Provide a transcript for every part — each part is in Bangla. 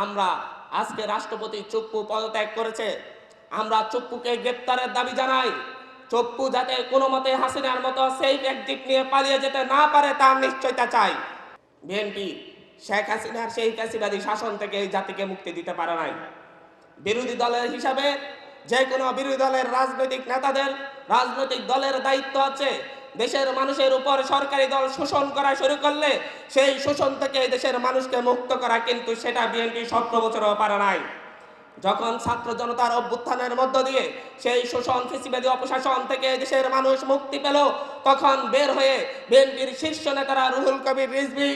আমরা আজকে রাষ্ট্রপতি চুপ্পু পদত্যাগ করেছে, আমরা চুপ্পুকে গ্রেপ্তারের দাবি জানাই। চুপ্পু যাতে কোনো মতে হাসিনার মতো সেফ এক্সিট নিয়ে পালিয়ে যেতে না পারে তার নিশ্চয়তা চাই। বিএনপি শেখ হাসিনার সেই ফ্যাসিবাদী শাসন থেকে এই জাতিকে মুক্তি দিতে পারে নাই। বিরোধী দলের হিসাবে যে কোনো বিরোধী দলের রাজনৈতিক নেতাদের রাজনৈতিক দলের দায়িত্ব আছে দেশের মানুষের উপর সরকারি দল শোষণ করা শুরু করলে সেই শোষণ থেকে দেশের মানুষকে মুক্ত করা, কিন্তু সেটা বিএনপি 17 বছরও পারে নাই। যখন ছাত্র জনতার অভ্যুত্থানের মধ্য দিয়ে সেই শোষণ ফ্যাসিবাদী অপশাসন থেকে দেশের মানুষ মুক্তি পেল, তখন বের হয়ে বিএনপির শীর্ষ নেতারা রুহুল কবির রিজভী,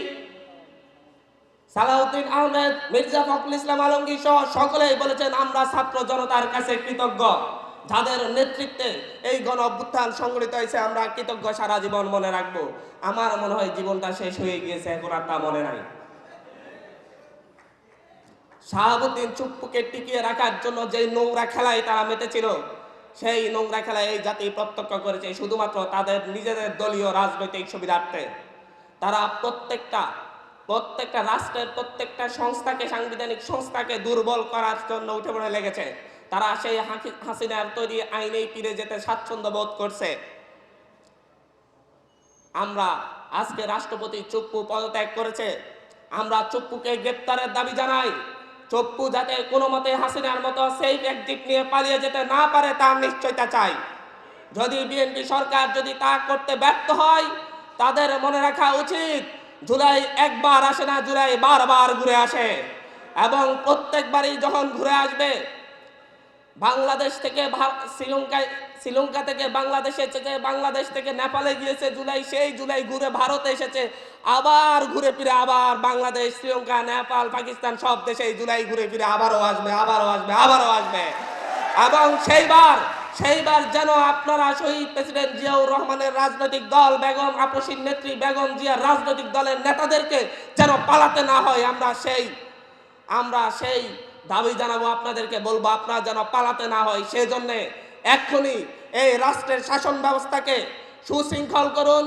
সালাউদ্দিন আহমেদ, মির্জা ফখরুল ইসলাম আলমগীর সহ সকলেই বলেছেন আমরা ছাত্র জনতার কাছে কৃতজ্ঞ, যাদের নেতৃত্বে এই গণ অভ্যুত্থান সংগঠিত হয়েছে আমরা কৃতজ্ঞ, সারা জীবন মনে রাখবো। আমার মনে হয় জীবনটা শেষ হয়ে গিয়েছে, এখন আর তা মনে নাই। শাহাবুদ্দিন চুপ্পুকে টিকিয়ে রাখার জন্য যে নোংরা খেলায় তারা মেতেছিল, সেই নোংরা খেলায় এই জাতি প্রত্যক্ষ করেছে শুধুমাত্র তাদের নিজেদের দলীয় রাজনৈতিক সুবিধার্থে। তারা প্রত্যেকটা রাষ্ট্রের প্রত্যেকটা সংস্থাকে, সাংবিধানিক সংস্থাকে দুর্বল করার জন্য উঠে পড়ে লেগেছে। তারা সেই হাসিনার তৈরি আইনেই ফিরে যেতে স্বাচ্ছন্দ্য বোধ করছে। আমরা আজকে রাষ্ট্রপতি চুপ্পু পদত্যাগ করেছে, আমরা চুপ্পুকে গ্রেপ্তারের দাবি জানাই। চুপ্পু যাতে কোনো মতে হাসিনার মতো সেফ এক্সিট নিয়ে পালিয়ে যেতে না পারে তার নিশ্চয়তা চাই। যদি বিএনপি সরকার যদি তা করতে ব্যর্থ হয়, তাদের মনে রাখা উচিত জুলাই একবার আসে না, জুলাই বারবার ঘুরে আসে, এবং প্রত্যেকবারই যখন ঘুরে আসবে বাংলাদেশ থেকে শ্রীলঙ্কা থেকে বাংলাদেশে এসেছে, বাংলাদেশ থেকে নেপালে গিয়েছে জুলাই, সেই জুলাই ঘুরে ভারতে এসেছে, আবার ঘুরে ফিরে আবার বাংলাদেশ, শ্রীলঙ্কা, নেপাল, পাকিস্তান সব দেশে জুলাই ঘুরে ফিরে আবারও আসবে, আবারও আসবে, আবারও আসবে। এবং সেইবার যেন আপনারা শহীদ প্রেসিডেন্ট জিয়াউর রহমানের রাজনৈতিক দল, বেগম আপসীর নেত্রী বেগম জিয়ার রাজনৈতিক দলের নেতাদেরকে যেন পালাতে না হয়, আমরা সেই দাবি জানাবো, আপনাদেরকে বলবো আপনারা যেন পালাতে না হয়। সেজন্য এক্ষুনি এই রাষ্ট্রের শাসন ব্যবস্থাকে সুশৃঙ্খল করুন।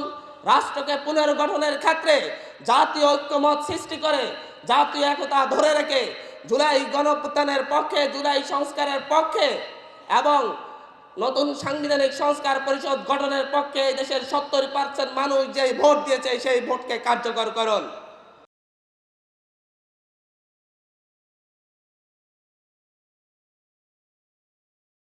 রাষ্ট্রকে পুনর্গঠনের ক্ষেত্রে জাতীয় ঐক্যমত সৃষ্টি করে জাতীয় একতা ধরে রেখে জুলাই গণঅভ্যুত্থানের পক্ষে, জুলাই সংস্কারের পক্ষে এবং নতুন সাংবিধানিক সংস্কার পরিষদ গঠনের পক্ষে এই দেশের 70% মানুষ যেই ভোট দিয়েছে সেই ভোটকে কার্যকর করুন।